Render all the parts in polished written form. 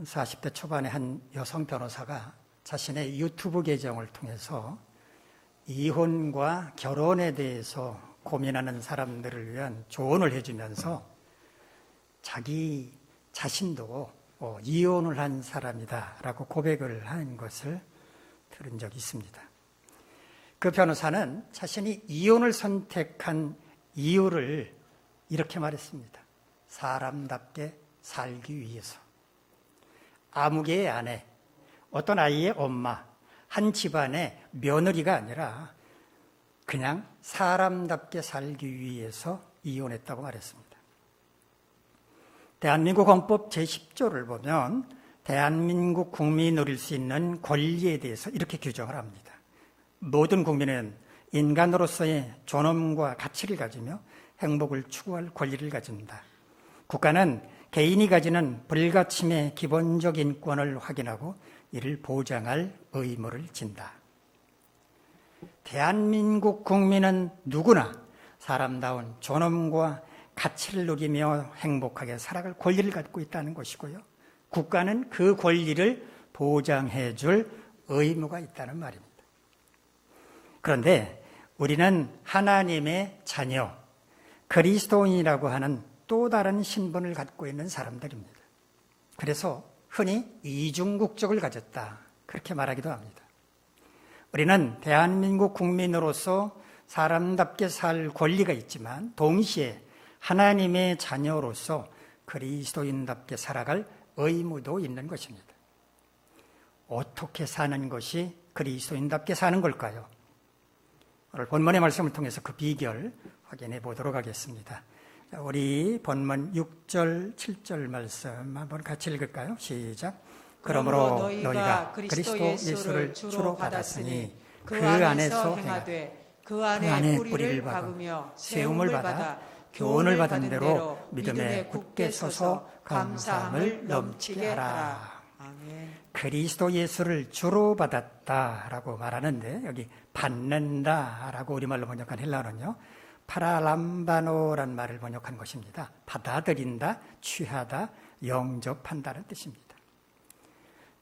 40대 초반의 한 여성 변호사가 자신의 유튜브 계정을 통해서 이혼과 결혼에 대해서 고민하는 사람들을 위한 조언을 해주면서 자기 자신도 이혼을 한 사람이다라고 고백을 하는 것을 들은 적이 있습니다. 그 변호사는 자신이 이혼을 선택한 이유를 이렇게 말했습니다. 사람답게 살기 위해서. 아무개의 아내, 어떤 아이의 엄마, 한 집안의 며느리가 아니라 그냥 사람답게 살기 위해서 이혼했다고 말했습니다. 대한민국 헌법 제10조를 보면 대한민국 국민이 누릴 수 있는 권리에 대해서 이렇게 규정을 합니다. 모든 국민은 인간으로서의 존엄과 가치를 가지며 행복을 추구할 권리를 가진다. 국가는 개인이 가지는 불가침의 기본적 인권을 확인하고 이를 보장할 의무를 진다. 대한민국 국민은 누구나 사람다운 존엄과 가치를 누리며 행복하게 살아갈 권리를 갖고 있다는 것이고요. 국가는 그 권리를 보장해 줄 의무가 있다는 말입니다. 그런데 우리는 하나님의 자녀, 그리스도인이라고 하는 또 다른 신분을 갖고 있는 사람들입니다. 그래서 흔히 이중국적을 가졌다, 그렇게 말하기도 합니다. 우리는 대한민국 국민으로서 사람답게 살 권리가 있지만 동시에 하나님의 자녀로서 그리스도인답게 살아갈 의무도 있는 것입니다. 어떻게 사는 것이 그리스도인답게 사는 걸까요? 오늘 본문의 말씀을 통해서 그 비결 확인해 보도록 하겠습니다. 우리 본문 6절, 7절 말씀 한번 같이 읽을까요? 시작. 그러므로 너희가 그리스도 예수를 주로 받았으니 그 안에서 행하되 그 안에 뿌리를 박으며 세움을 받아 교훈을 받은 대로 믿음에 굳게 서서 감사함을 넘치게 하라. 아멘. 그리스도 예수를 주로 받았다라고 말하는데 여기 받는다라고 우리말로 번역한 헬라어는요, 파라람바노란 말을 번역한 것입니다. 받아들인다, 취하다, 영접한다는 뜻입니다.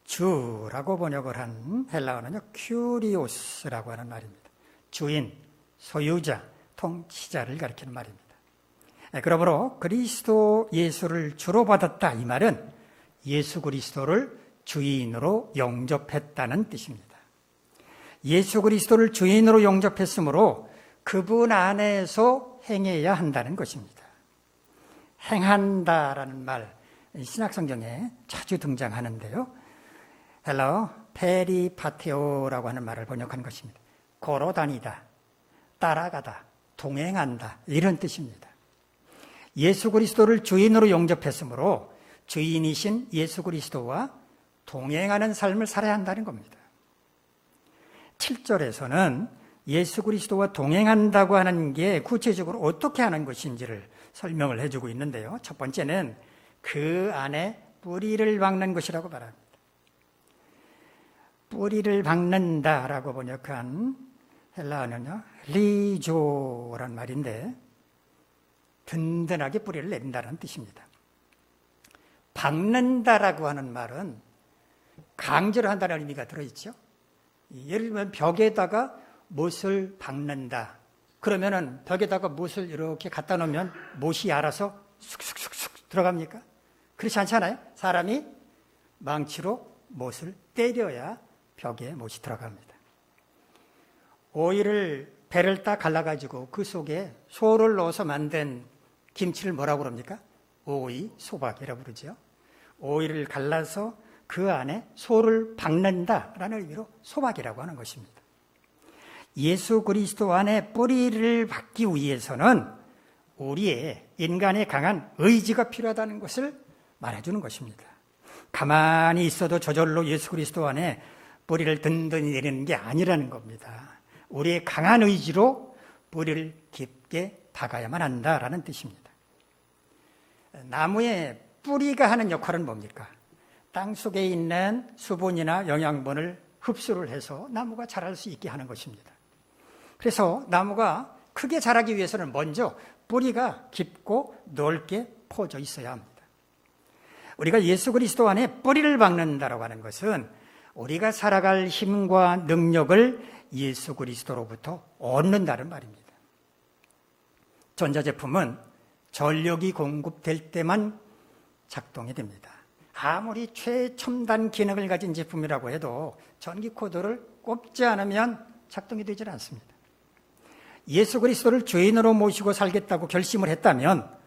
주라고 번역을 한 헬라어는요, 큐리오스라고 하는 말입니다. 주인, 소유자, 통치자를 가리키는 말입니다. 그러므로 그리스도 예수를 주로 받았다, 이 말은 예수 그리스도를 주인으로 영접했다는 뜻입니다. 예수 그리스도를 주인으로 영접했으므로 그분 안에서 행해야 한다는 것입니다. 행한다라는 말, 신약성경에 자주 등장하는데요, 헬라어 페리파테오라고 하는 말을 번역한 것입니다. 걸어다니다, 따라가다, 동행한다, 이런 뜻입니다. 예수 그리스도를 주인으로 영접했으므로 주인이신 예수 그리스도와 동행하는 삶을 살아야 한다는 겁니다. 7절에서는 예수 그리스도와 동행한다고 하는 게 구체적으로 어떻게 하는 것인지를 설명을 해주고 있는데요. 첫 번째는 그 안에 뿌리를 박는 것이라고 말합니다. 뿌리를 박는다라고 번역한 헬라어는요, 리조란 말인데 든든하게 뿌리를 내린다는 뜻입니다. 박는다라고 하는 말은 강제로 한다는 의미가 들어있죠. 예를 들면 벽에다가 못을 박는다. 그러면은 벽에다가 못을 이렇게 갖다 놓으면 못이 알아서 쑥쑥쑥쑥 들어갑니까? 그렇지 않잖아요. 사람이 망치로 못을 때려야 벽에 못이 들어갑니다. 오이를 배를 딱 갈라가지고 그 속에 소를 넣어서 만든 김치를 뭐라고 그럽니까? 오이, 소박이라고 그러죠. 오이를 갈라서 그 안에 소를 박는다라는 의미로 소박이라고 하는 것입니다. 예수 그리스도 안에 뿌리를 박기 위해서는 우리의 인간의 강한 의지가 필요하다는 것을 말해주는 것입니다. 가만히 있어도 저절로 예수 그리스도 안에 뿌리를 든든히 내리는 게 아니라는 겁니다. 우리의 강한 의지로 뿌리를 깊게 박아야만 한다라는 뜻입니다. 나무의 뿌리가 하는 역할은 뭡니까? 땅 속에 있는 수분이나 영양분을 흡수를 해서 나무가 자랄 수 있게 하는 것입니다. 그래서 나무가 크게 자라기 위해서는 먼저 뿌리가 깊고 넓게 퍼져 있어야 합니다. 우리가 예수 그리스도 안에 뿌리를 박는다라고 하는 것은 우리가 살아갈 힘과 능력을 예수 그리스도로부터 얻는다는 말입니다. 전자제품은 전력이 공급될 때만 작동이 됩니다. 아무리 최첨단 기능을 가진 제품이라고 해도 전기 코드를 꼽지 않으면 작동이 되질 않습니다. 예수 그리스도를 주인으로 모시고 살겠다고 결심을 했다면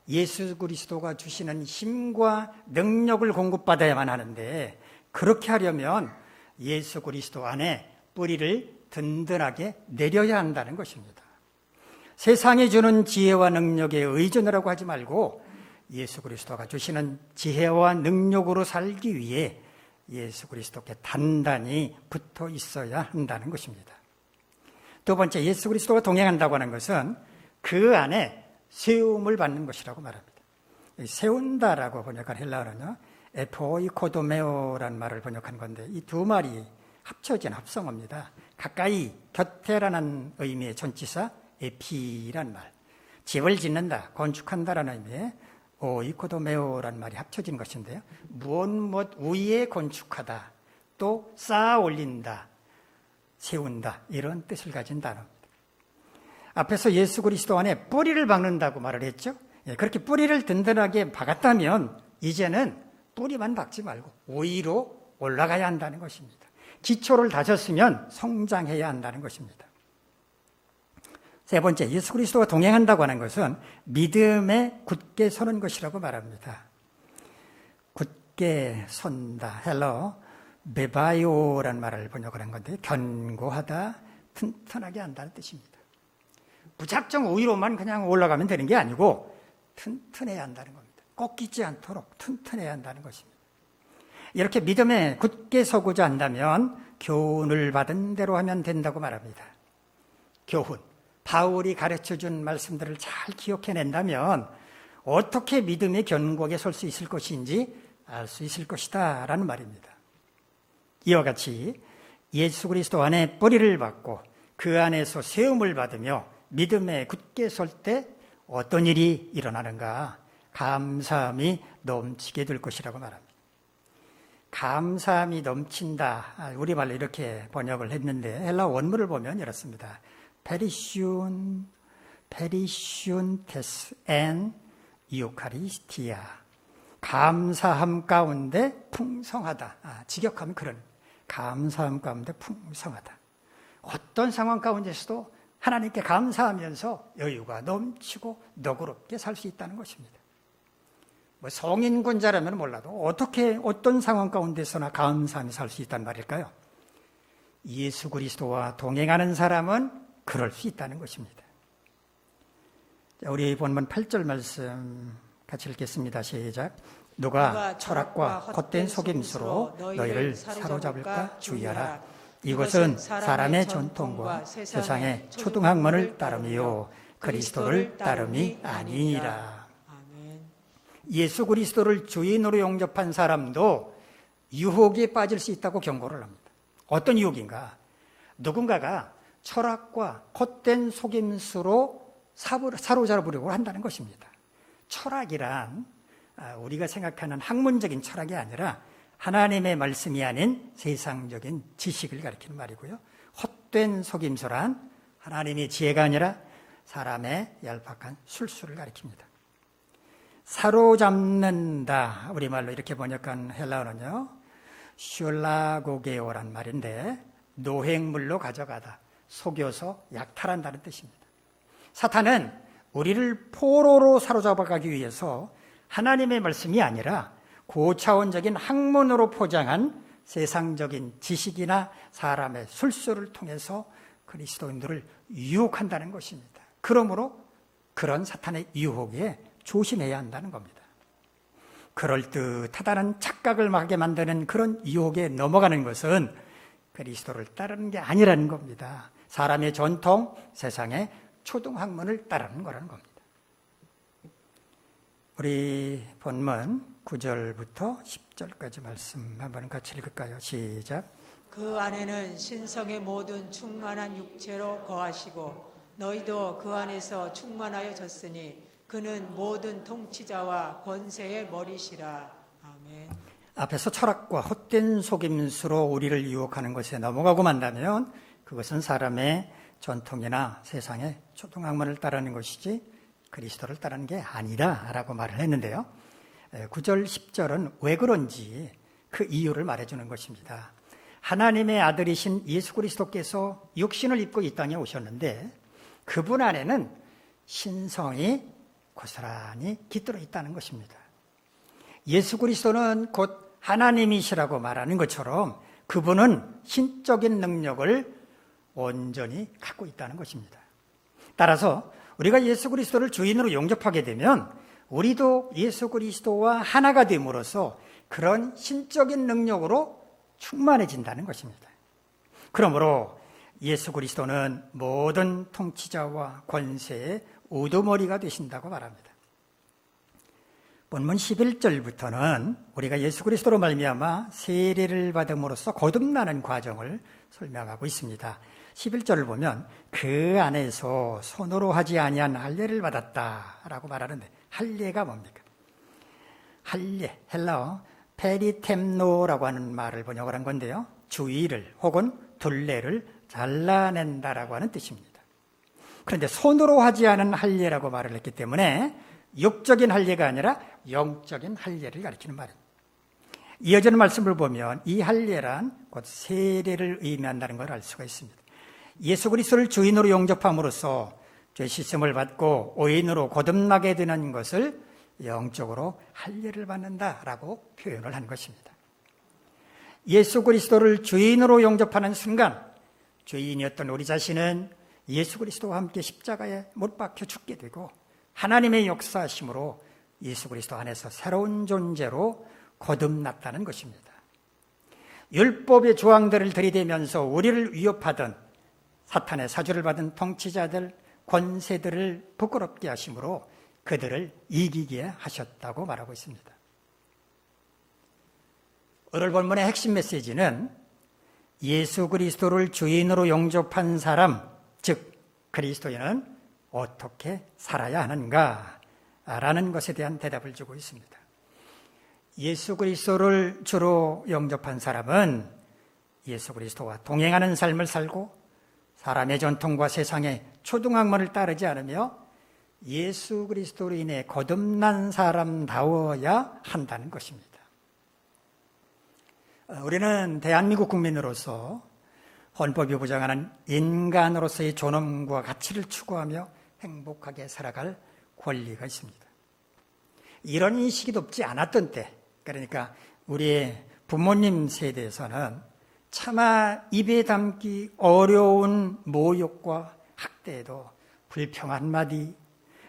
예수 그리스도가 주시는 힘과 능력을 공급받아야만 하는데, 그렇게 하려면 예수 그리스도 안에 뿌리를 든든하게 내려야 한다는 것입니다. 세상이 주는 지혜와 능력에 의존을 하고 하지 말고 예수 그리스도가 주시는 지혜와 능력으로 살기 위해 예수 그리스도께 단단히 붙어 있어야 한다는 것입니다. 두 번째, 예수 그리스도가 동행한다고 하는 것은 그 안에 세움을 받는 것이라고 말합니다. 세운다라고 번역한 헬라어는요, 에포이코도메오라는 말을 번역한 건데, 이 두 말이 합쳐진 합성어입니다. 가까이, 곁에라는 의미의 전치사 에피란 말, 집을 짓는다, 건축한다라는 의미의 오이코도메오라는 말이 합쳐진 것인데요, 무엇 위에 건축하다, 또 쌓아 올린다, 세운다, 이런 뜻을 가진 단어입니다. 앞에서 예수 그리스도 안에 뿌리를 박는다고 말을 했죠. 그렇게 뿌리를 든든하게 박았다면 이제는 뿌리만 박지 말고 위로 올라가야 한다는 것입니다. 기초를 다졌으면 성장해야 한다는 것입니다. 세 번째, 예수 그리스도가 동행한다고 하는 것은 믿음에 굳게 서는 것이라고 말합니다. 굳게 선다, 헬러 베바이오라는 말을 번역을 한 건데, 견고하다, 튼튼하게 한다는 뜻입니다. 무작정 위로만 그냥 올라가면 되는 게 아니고 튼튼해야 한다는 겁니다. 꺾이지 않도록 튼튼해야 한다는 것입니다. 이렇게 믿음에 굳게 서고자 한다면 교훈을 받은 대로 하면 된다고 말합니다. 교훈, 바울이 가르쳐준 말씀들을 잘 기억해낸다면 어떻게 믿음의 견고하게 설 수 있을 것인지 알 수 있을 것이다 라는 말입니다. 이와 같이 예수 그리스도 안에 뿌리를 받고 그 안에서 세움을 받으며 믿음에 굳게 설 때 어떤 일이 일어나는가? 감사함이 넘치게 될 것이라고 말합니다. 감사함이 넘친다, 우리말로 이렇게 번역을 했는데 헬라 원문을 보면 이렇습니다. 페리시운 테스 앤 유카리스티아, 감사함 가운데 풍성하다. 직역하면 그런, 감사함 가운데 풍성하다. 어떤 상황 가운데서도 하나님께 감사하면서 여유가 넘치고 너그럽게 살 수 있다는 것입니다. 뭐 성인군자라면 몰라도 어떤 상황 가운데서나 감사하며 살 수 있다는 말일까요? 예수 그리스도와 동행하는 사람은 그럴 수 있다는 것입니다. 자, 우리 본문 8절 말씀 같이 읽겠습니다. 시작. 누가 철학과 헛된 속임수로 너희를 사로잡을까 주의하라. 이것은 사람의 전통과 세상의 초등학문을 따름이요 그리스도를 따름이 아니니라. 예수 그리스도를 주인으로 영접한 사람도 유혹에 빠질 수 있다고 경고를 합니다. 어떤 유혹인가? 누군가가 철학과 헛된 속임수로 사로잡으려고 한다는 것입니다. 철학이란 우리가 생각하는 학문적인 철학이 아니라 하나님의 말씀이 아닌 세상적인 지식을 가리키는 말이고요. 헛된 속임수란 하나님의 지혜가 아니라 사람의 얄팍한 술수를 가리킵니다. 사로잡는다, 우리말로 이렇게 번역한 헬라어는요, 슐라고게오란 말인데 노획물로 가져가다, 속여서 약탈한다는 뜻입니다. 사탄은 우리를 포로로 사로잡아가기 위해서 하나님의 말씀이 아니라 고차원적인 학문으로 포장한 세상적인 지식이나 사람의 술수를 통해서 그리스도인들을 유혹한다는 것입니다. 그러므로 그런 사탄의 유혹에 조심해야 한다는 겁니다. 그럴듯하다는 착각을 하게 만드는 그런 유혹에 넘어가는 것은 그리스도를 따르는 게 아니라는 겁니다. 사람의 전통, 세상의 초등학문을 따르는 거라는 겁니다. 우리 본문 9절부터 10절까지 말씀 한번 같이 읽을까요? 시작. 그 안에는 신성의 모든 충만한 육체로 거하시고 너희도 그 안에서 충만하여졌으니 그는 모든 통치자와 권세의 머리시라. 아멘. 앞에서 철학과 헛된 속임수로 우리를 유혹하는 것에 넘어가고 만다면 그것은 사람의 전통이나 세상의 초등학문을 따르는 것이지 그리스도를 따르는 게 아니다라고 말을 했는데요. 9절, 10절은 왜 그런지 그 이유를 말해주는 것입니다. 하나님의 아들이신 예수 그리스도께서 육신을 입고 이 땅에 오셨는데 그분 안에는 신성이 고스란히 깃들어 있다는 것입니다. 예수 그리스도는 곧 하나님이시라고 말하는 것처럼 그분은 신적인 능력을 온전히 갖고 있다는 것입니다. 따라서 우리가 예수 그리스도를 주인으로 영접하게 되면 우리도 예수 그리스도와 하나가 됨으로써 그런 신적인 능력으로 충만해진다는 것입니다. 그러므로 예수 그리스도는 모든 통치자와 권세의 우두머리가 되신다고 말합니다. 본문 11절부터는 우리가 예수 그리스도로 말미암아 세례를 받음으로써 거듭나는 과정을 설명하고 있습니다. 11절을 보면 그 안에서 손으로 하지 아니한 할례를 받았다라고 말하는데 할례가 뭡니까? 할례, 헬라어 페리템노라고 하는 말을 번역을 한 건데요. 주의를 혹은 둘레를 잘라낸다라고 하는 뜻입니다. 그런데 손으로 하지 않은 할례라고 말을 했기 때문에 육적인 할례가 아니라 영적인 할례를 가리키는 말입니다. 이어지는 말씀을 보면 이 할례란 곧 세례를 의미한다는 걸 알 수가 있습니다. 예수 그리스도를 주인으로 영접함으로써 죄 씻음을 받고 의인으로 거듭나게 되는 것을 영적으로 할례를 받는다라고 표현을 한 것입니다. 예수 그리스도를 주인으로 영접하는 순간 죄인이었던 우리 자신은 예수 그리스도와 함께 십자가에 못 박혀 죽게 되고 하나님의 역사하심으로 예수 그리스도 안에서 새로운 존재로 거듭났다는 것입니다. 율법의 조항들을 들이대면서 우리를 위협하던 사탄의 사주를 받은 통치자들, 권세들을 부끄럽게 하심으로 그들을 이기게 하셨다고 말하고 있습니다. 오늘 본문의 핵심 메시지는 예수 그리스도를 주인으로 영접한 사람, 즉 그리스도인은 어떻게 살아야 하는가라는 것에 대한 대답을 주고 있습니다. 예수 그리스도를 주로 영접한 사람은 예수 그리스도와 동행하는 삶을 살고 사람의 전통과 세상의 초등학문을 따르지 않으며 예수 그리스도로 인해 거듭난 사람다워야 한다는 것입니다. 우리는 대한민국 국민으로서 헌법이 보장하는 인간으로서의 존엄과 가치를 추구하며 행복하게 살아갈 권리가 있습니다. 이런 인식이 높지 않았던 때, 그러니까 우리의 부모님 세대에서는 차마 입에 담기 어려운 모욕과 학대에도 불평 한마디,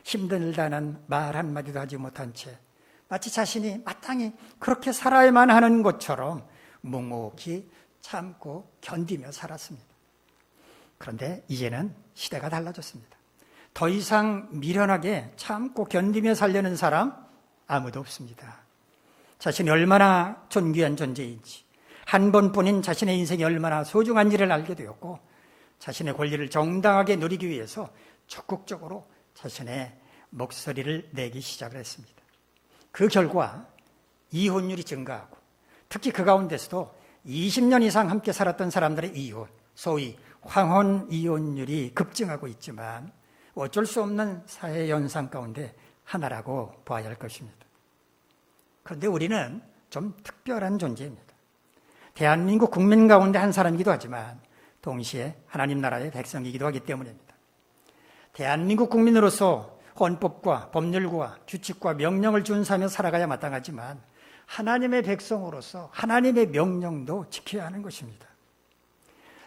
힘들다는 말 한마디도 하지 못한 채 마치 자신이 마땅히 그렇게 살아야만 하는 것처럼 묵묵히 참고 견디며 살았습니다. 그런데 이제는 시대가 달라졌습니다. 더 이상 미련하게 참고 견디며 살려는 사람 아무도 없습니다. 자신이 얼마나 존귀한 존재인지, 한 번뿐인 자신의 인생이 얼마나 소중한지를 알게 되었고 자신의 권리를 정당하게 누리기 위해서 적극적으로 자신의 목소리를 내기 시작을 했습니다. 그 결과 이혼율이 증가하고 특히 그 가운데서도 20년 이상 함께 살았던 사람들의 이혼, 소위 황혼 이혼율이 급증하고 있지만 어쩔 수 없는 사회 현상 가운데 하나라고 봐야 할 것입니다. 그런데 우리는 좀 특별한 존재입니다. 대한민국 국민 가운데 한 사람이기도 하지만 동시에 하나님 나라의 백성이기도 하기 때문입니다. 대한민국 국민으로서 헌법과 법률과 규칙과 명령을 준수하며 살아가야 마땅하지만 하나님의 백성으로서 하나님의 명령도 지켜야 하는 것입니다.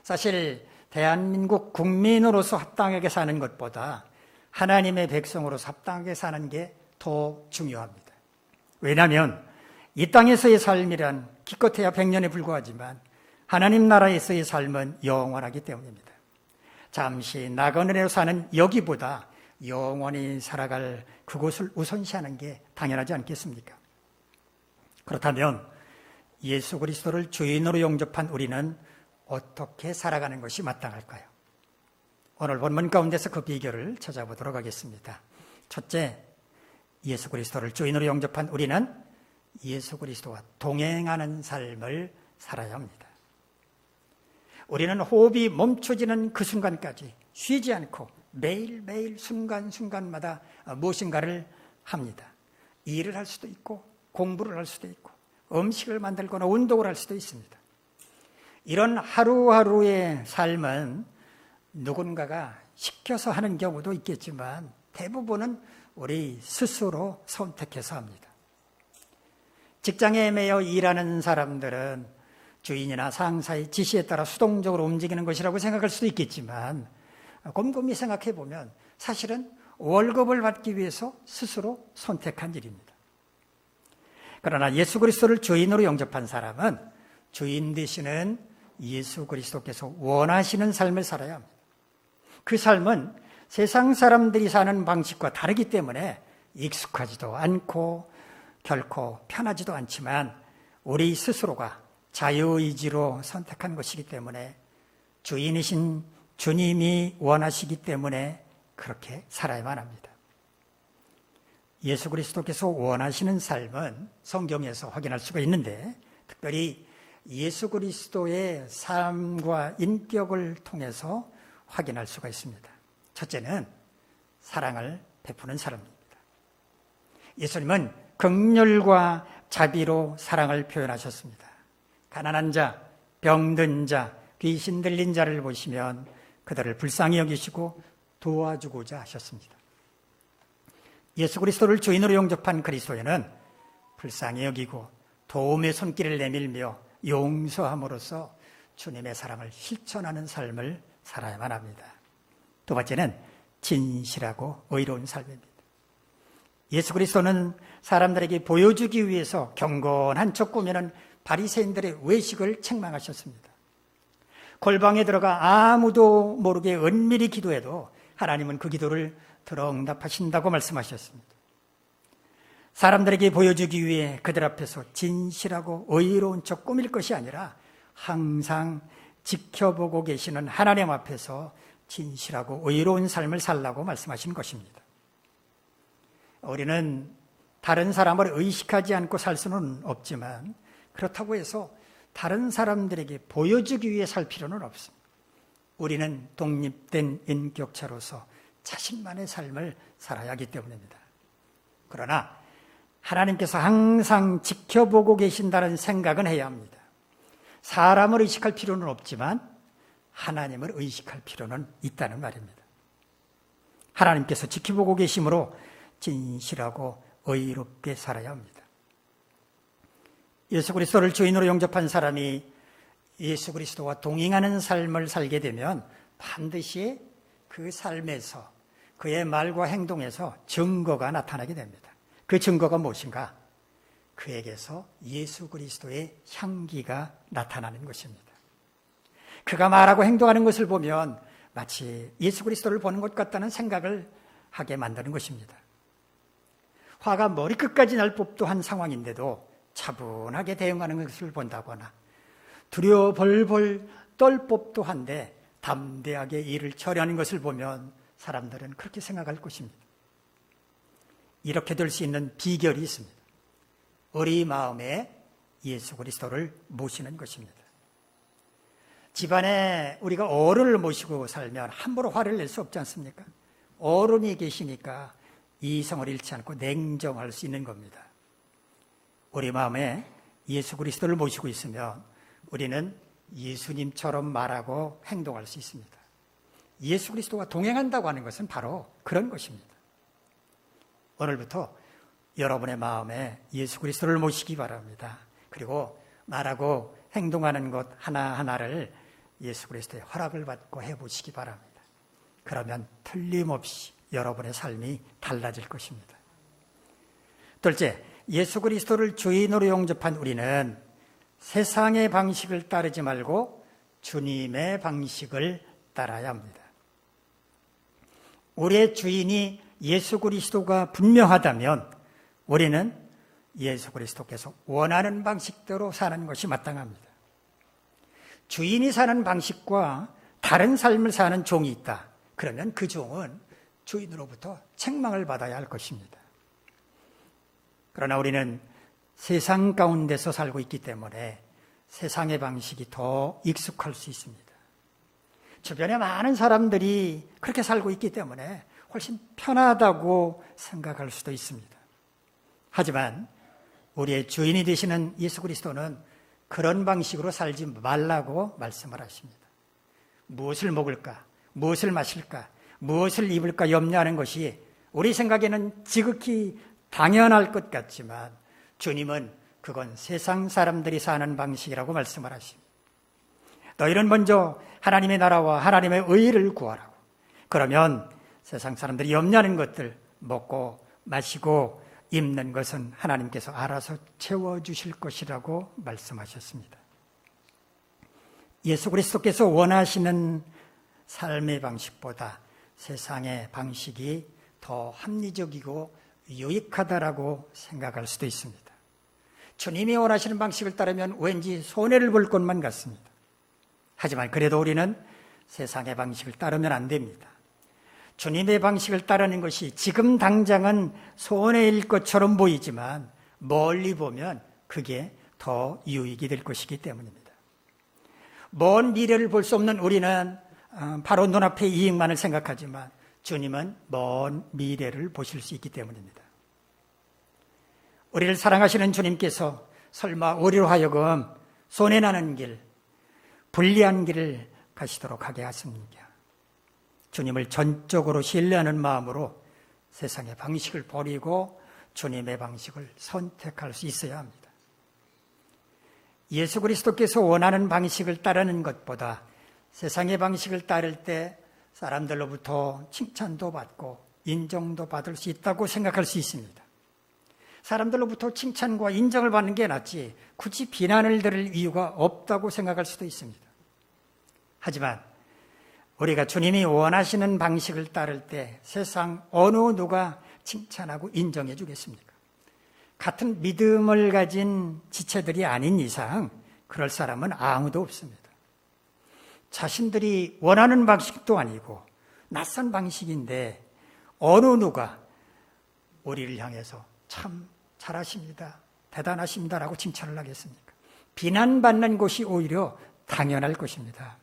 사실 대한민국 국민으로서 합당하게 사는 것보다 하나님의 백성으로서 합당하게 사는 게 더 중요합니다. 왜냐하면 이 땅에서의 삶이란 기껏해야 100년에 불과하지만 하나님 나라에서의 삶은 영원하기 때문입니다. 잠시 나그네로 사는 여기보다 영원히 살아갈 그곳을 우선시하는 게 당연하지 않겠습니까? 그렇다면 예수 그리스도를 주인으로 영접한 우리는 어떻게 살아가는 것이 마땅할까요? 오늘 본문 가운데서 그 비결을 찾아보도록 하겠습니다. 첫째, 예수 그리스도를 주인으로 영접한 우리는 예수 그리스도와 동행하는 삶을 살아야 합니다. 우리는 호흡이 멈춰지는 그 순간까지 쉬지 않고 매일매일 순간순간마다 무엇인가를 합니다. 일을 할 수도 있고 공부를 할 수도 있고 음식을 만들거나 운동을 할 수도 있습니다. 이런 하루하루의 삶은 누군가가 시켜서 하는 경우도 있겠지만 대부분은 우리 스스로 선택해서 합니다. 직장에 매여 일하는 사람들은 주인이나 상사의 지시에 따라 수동적으로 움직이는 것이라고 생각할 수도 있겠지만 곰곰이 생각해 보면 사실은 월급을 받기 위해서 스스로 선택한 일입니다. 그러나 예수 그리스도를 주인으로 영접한 사람은 주인 되시는 예수 그리스도께서 원하시는 삶을 살아야 합니다. 그 삶은 세상 사람들이 사는 방식과 다르기 때문에 익숙하지도 않고 결코 편하지도 않지만 우리 스스로가 자유의지로 선택한 것이기 때문에 주인이신 주님이 원하시기 때문에 그렇게 살아야만 합니다. 예수 그리스도께서 원하시는 삶은 성경에서 확인할 수가 있는데 특별히 예수 그리스도의 삶과 인격을 통해서 확인할 수가 있습니다. 첫째는 사랑을 베푸는 사람입니다. 예수님은 긍휼과 자비로 사랑을 표현하셨습니다. 가난한 자, 병든 자, 귀신 들린 자를 보시면 그들을 불쌍히 여기시고 도와주고자 하셨습니다. 예수 그리스도를 주인으로 영접한 그리스도인은 불쌍히 여기고 도움의 손길을 내밀며 용서함으로써 주님의 사랑을 실천하는 삶을 살아야만 합니다. 두 번째는 진실하고 의로운 삶입니다. 예수 그리스도는 사람들에게 보여주기 위해서 경건한 척 꾸미는 바리새인들의 외식을 책망하셨습니다. 골방에 들어가 아무도 모르게 은밀히 기도해도 하나님은 그 기도를 들어 응답하신다고 말씀하셨습니다. 사람들에게 보여주기 위해 그들 앞에서 진실하고 의로운 척 꾸밀 것이 아니라 항상 지켜보고 계시는 하나님 앞에서 진실하고 의로운 삶을 살라고 말씀하신 것입니다. 우리는 다른 사람을 의식하지 않고 살 수는 없지만 그렇다고 해서 다른 사람들에게 보여주기 위해 살 필요는 없습니다. 우리는 독립된 인격체로서 자신만의 삶을 살아야 하기 때문입니다. 그러나 하나님께서 항상 지켜보고 계신다는 생각은 해야 합니다. 사람을 의식할 필요는 없지만 하나님을 의식할 필요는 있다는 말입니다. 하나님께서 지켜보고 계심으로 진실하고 의롭게 살아야 합니다. 예수 그리스도를 주인으로 영접한 사람이 예수 그리스도와 동행하는 삶을 살게 되면 반드시 그 삶에서 그의 말과 행동에서 증거가 나타나게 됩니다. 그 증거가 무엇인가? 그에게서 예수 그리스도의 향기가 나타나는 것입니다. 그가 말하고 행동하는 것을 보면 마치 예수 그리스도를 보는 것 같다는 생각을 하게 만드는 것입니다. 화가 머리끝까지 날 법도 한 상황인데도 차분하게 대응하는 것을 본다거나 두려워 벌벌 떨 법도 한데 담대하게 일을 처리하는 것을 보면 사람들은 그렇게 생각할 것입니다. 이렇게 될 수 있는 비결이 있습니다. 우리 마음에 예수 그리스도를 모시는 것입니다. 집안에 우리가 어른을 모시고 살면 함부로 화를 낼 수 없지 않습니까? 어른이 계시니까 이성을 잃지 않고 냉정할 수 있는 겁니다. 우리 마음에 예수 그리스도를 모시고 있으면 우리는 예수님처럼 말하고 행동할 수 있습니다. 예수 그리스도와 동행한다고 하는 것은 바로 그런 것입니다. 오늘부터 여러분의 마음에 예수 그리스도를 모시기 바랍니다. 그리고 말하고 행동하는 것 하나하나를 예수 그리스도의 허락을 받고 해보시기 바랍니다. 그러면 틀림없이 여러분의 삶이 달라질 것입니다. 둘째, 예수 그리스도를 주인으로 영접한 우리는 세상의 방식을 따르지 말고 주님의 방식을 따라야 합니다. 우리의 주인이 예수 그리스도가 분명하다면 우리는 예수 그리스도께서 원하는 방식대로 사는 것이 마땅합니다. 주인이 사는 방식과 다른 삶을 사는 종이 있다. 그러면 그 종은 주인으로부터 책망을 받아야 할 것입니다. 그러나 우리는 세상 가운데서 살고 있기 때문에 세상의 방식이 더 익숙할 수 있습니다. 주변에 많은 사람들이 그렇게 살고 있기 때문에 훨씬 편하다고 생각할 수도 있습니다. 하지만 우리의 주인이 되시는 예수 그리스도는 그런 방식으로 살지 말라고 말씀을 하십니다. 무엇을 먹을까, 무엇을 마실까, 무엇을 입을까 염려하는 것이 우리 생각에는 지극히 당연할 것 같지만 주님은 그건 세상 사람들이 사는 방식이라고 말씀을 하십니다. 너희는 먼저 하나님의 나라와 하나님의 의를 구하라고. 그러면 세상 사람들이 염려하는 것들, 먹고 마시고 입는 것은 하나님께서 알아서 채워주실 것이라고 말씀하셨습니다. 예수 그리스도께서 원하시는 삶의 방식보다 세상의 방식이 더 합리적이고 유익하다라고 생각할 수도 있습니다. 주님이 원하시는 방식을 따르면 왠지 손해를 볼 것만 같습니다. 하지만 그래도 우리는 세상의 방식을 따르면 안 됩니다. 주님의 방식을 따르는 것이 지금 당장은 손해일 것처럼 보이지만 멀리 보면 그게 더 유익이 될 것이기 때문입니다. 먼 미래를 볼 수 없는 우리는 바로 눈앞의 이익만을 생각하지만 주님은 먼 미래를 보실 수 있기 때문입니다. 우리를 사랑하시는 주님께서 설마 우리로 하여금 손해나는 길, 불리한 길을 가시도록 하게 하십니까? 주님을 전적으로 신뢰하는 마음으로 세상의 방식을 버리고 주님의 방식을 선택할 수 있어야 합니다. 예수 그리스도께서 원하는 방식을 따르는 것보다 세상의 방식을 따를 때 사람들로부터 칭찬도 받고 인정도 받을 수 있다고 생각할 수 있습니다. 사람들로부터 칭찬과 인정을 받는 게 낫지 굳이 비난을 들을 이유가 없다고 생각할 수도 있습니다. 하지만 우리가 주님이 원하시는 방식을 따를 때 세상 어느 누가 칭찬하고 인정해 주겠습니까? 같은 믿음을 가진 지체들이 아닌 이상 그럴 사람은 아무도 없습니다. 자신들이 원하는 방식도 아니고 낯선 방식인데 어느 누가 우리를 향해서 참 잘하십니다, 대단하십니다라고 칭찬을 하겠습니까? 비난받는 것이 오히려 당연할 것입니다.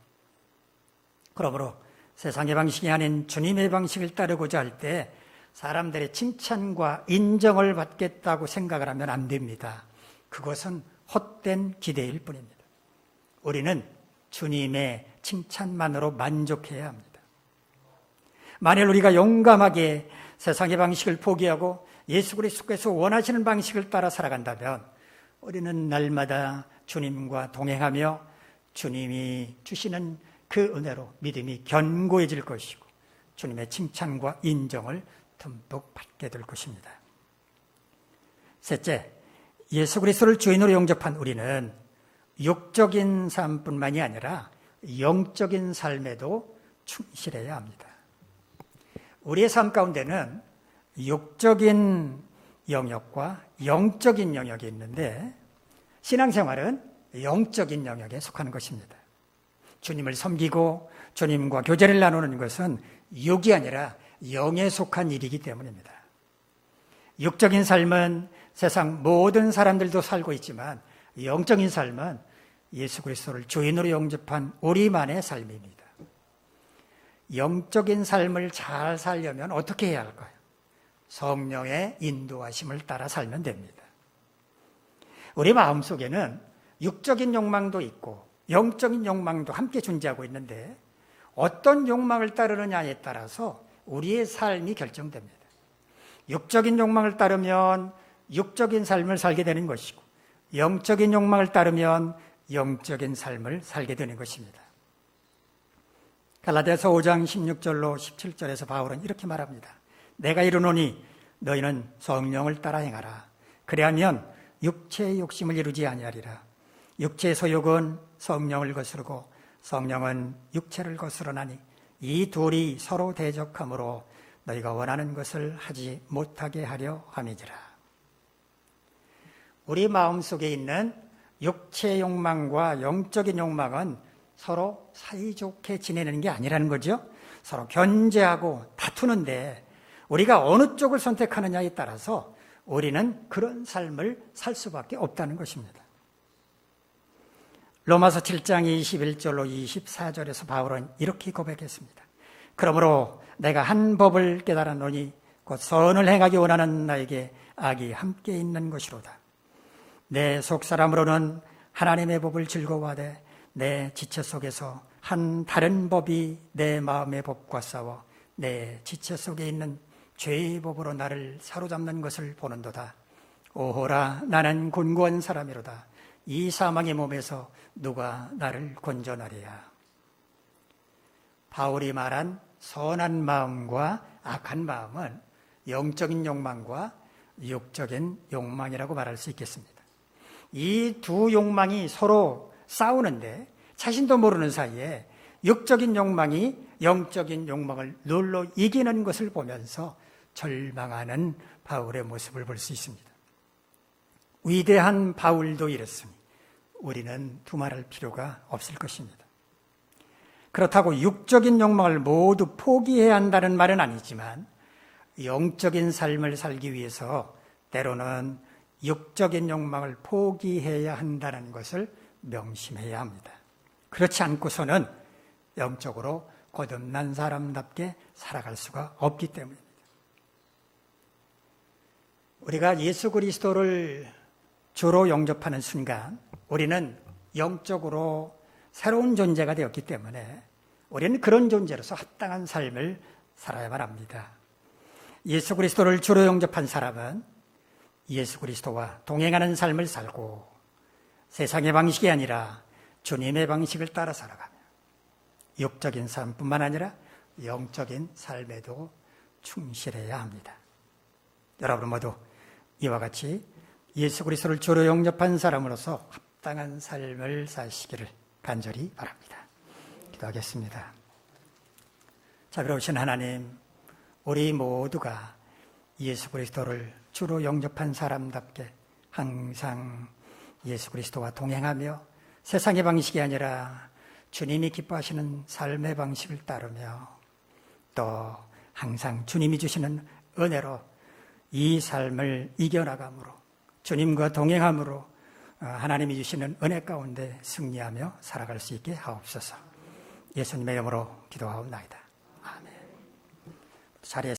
그러므로 세상의 방식이 아닌 주님의 방식을 따르고자 할 때 사람들의 칭찬과 인정을 받겠다고 생각을 하면 안 됩니다. 그것은 헛된 기대일 뿐입니다. 우리는 주님의 칭찬만으로 만족해야 합니다. 만일 우리가 용감하게 세상의 방식을 포기하고 예수 그리스도께서 원하시는 방식을 따라 살아간다면 우리는 날마다 주님과 동행하며 주님이 주시는 그 은혜로 믿음이 견고해질 것이고 주님의 칭찬과 인정을 듬뿍 받게 될 것입니다. 셋째, 예수 그리스도를 주인으로 영접한 우리는 육적인 삶뿐만이 아니라 영적인 삶에도 충실해야 합니다. 우리의 삶 가운데는 육적인 영역과 영적인 영역이 있는데 신앙생활은 영적인 영역에 속하는 것입니다. 주님을 섬기고 주님과 교제를 나누는 것은 육이 아니라 영에 속한 일이기 때문입니다. 육적인 삶은 세상 모든 사람들도 살고 있지만 영적인 삶은 예수 그리스도를 주인으로 영접한 우리만의 삶입니다. 영적인 삶을 잘 살려면 어떻게 해야 할까요? 성령의 인도하심을 따라 살면 됩니다. 우리 마음속에는 육적인 욕망도 있고 영적인 욕망도 함께 존재하고 있는데 어떤 욕망을 따르느냐에 따라서 우리의 삶이 결정됩니다. 육적인 욕망을 따르면 육적인 삶을 살게 되는 것이고 영적인 욕망을 따르면 영적인 삶을 살게 되는 것입니다. 갈라디아서 5장 16절로 17절에서 바울은 이렇게 말합니다. 내가 이르노니 너희는 성령을 따라 행하라. 그리하면 육체의 욕심을 이루지 아니하리라. 육체의 소욕은 성령을 거스르고 성령은 육체를 거스르나니 이 둘이 서로 대적하므로 너희가 원하는 것을 하지 못하게 하려 함이니라. 우리 마음속에 있는 육체의 욕망과 영적인 욕망은 서로 사이좋게 지내는 게 아니라는 거죠. 서로 견제하고 다투는데 우리가 어느 쪽을 선택하느냐에 따라서 우리는 그런 삶을 살 수밖에 없다는 것입니다. 로마서 7장 21절로 24절에서 바울은 이렇게 고백했습니다. 그러므로 내가 한 법을 깨달았노니 곧 선을 행하기 원하는 나에게 악이 함께 있는 것이로다. 내 속사람으로는 하나님의 법을 즐거워하되 내 지체 속에서 한 다른 법이 내 마음의 법과 싸워 내 지체 속에 있는 죄의 법으로 나를 사로잡는 것을 보는도다. 오호라, 나는 곤고한 사람이로다. 이 사망의 몸에서 누가 나를 건져나리야. 바울이 말한 선한 마음과 악한 마음은 영적인 욕망과 육적인 욕망이라고 말할 수 있겠습니다. 이 두 욕망이 서로 싸우는데 자신도 모르는 사이에 육적인 욕망이 영적인 욕망을 눌러 이기는 것을 보면서 절망하는 바울의 모습을 볼 수 있습니다. 위대한 바울도 이랬으니 우리는 두말할 필요가 없을 것입니다. 그렇다고 육적인 욕망을 모두 포기해야 한다는 말은 아니지만 영적인 삶을 살기 위해서 때로는 육적인 욕망을 포기해야 한다는 것을 명심해야 합니다. 그렇지 않고서는 영적으로 거듭난 사람답게 살아갈 수가 없기 때문입니다. 우리가 예수 그리스도를 주로 영접하는 순간 우리는 영적으로 새로운 존재가 되었기 때문에 우리는 그런 존재로서 합당한 삶을 살아야만 합니다. 예수 그리스도를 주로 영접한 사람은 예수 그리스도와 동행하는 삶을 살고 세상의 방식이 아니라 주님의 방식을 따라 살아가며 육적인 삶뿐만 아니라 영적인 삶에도 충실해야 합니다. 여러분 모두 이와 같이 예수 그리스도를 주로 영접한 사람으로서 합당한 삶을 사시기를 간절히 바랍니다. 기도하겠습니다. 자비로우신 하나님, 우리 모두가 예수 그리스도를 주로 영접한 사람답게 항상 예수 그리스도와 동행하며 세상의 방식이 아니라 주님이 기뻐하시는 삶의 방식을 따르며 또 항상 주님이 주시는 은혜로 이 삶을 이겨나감으로 주님과 동행함으로 하나님이 주시는 은혜 가운데 승리하며 살아갈 수 있게 하옵소서. 예수님의 이름으로 기도하옵나이다. 아멘. 자리에